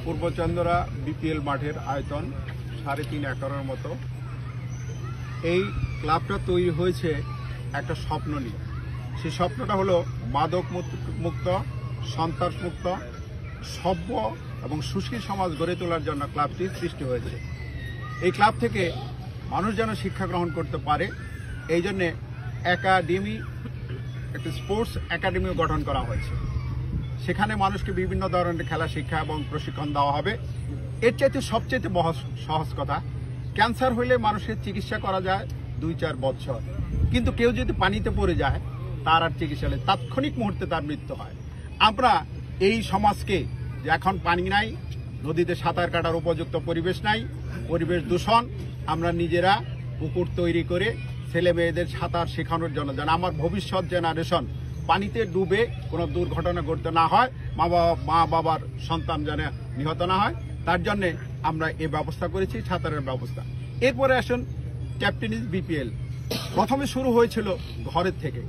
পূর্বচন্দ্রা BPL মাঠের আয়তন 3.5 একরের মতো। এই ক্লাবটা তৈরি হয়েছে একটা স্বপ্ন নিয়ে। সেই স্বপ্নটা হলো মাদক মুক্ত, সন্ত্রাস মুক্ত, সভ্য এবং সুশীল সমাজ গড়ে তোলার জন্য ক্লাবটি সৃষ্টি হয়েছে। এই ক্লাব থেকে মানুষ যেন শিক্ষা গ্রহণ করতে পারে, এই জন্যে একাডেমি, একটি স্পোর্টস একাডেমিও গঠন করা হয়েছে। সেখানে মানুষকে বিভিন্ন ধরনের খেলা শিক্ষা এবং প্রশিক্ষণ দেওয়া হবে। এর চাইতে সবচেয়ে সহজ কথা, ক্যান্সার হইলে মানুষের চিকিৎসা করা যায় 2-4 বছর, কিন্তু কেউ যদি পানিতে পড়ে যায় তার আর চিকিৎসা নেই, তাৎক্ষণিক মুহূর্তে তার মৃত্যু হয়। আমরা এই সমাজকে, যে এখন পানি নাই, নদীতে সাঁতার কাটার উপযুক্ত পরিবেশ নাই, পরিবেশ দূষণ, আমরা নিজেরা পুকুর তৈরি করে ছেলে মেয়েদের সাঁতার শেখানোর জন্য, যেন আমার ভবিষ্যৎ জেনারেশন পানিতে ডুবে কোনো দুর্ঘটনা ঘটতে না হয়, মা বাবার সন্তান যেন নিহত না হয়, তার জন্যে আমরা এই ব্যবস্থা করেছি, সাঁতারের ব্যবস্থা। এরপরে আসুন ক্যাপ্টেনিস বিপিএল। প্রথমে শুরু হয়েছিল ঘরের থেকে।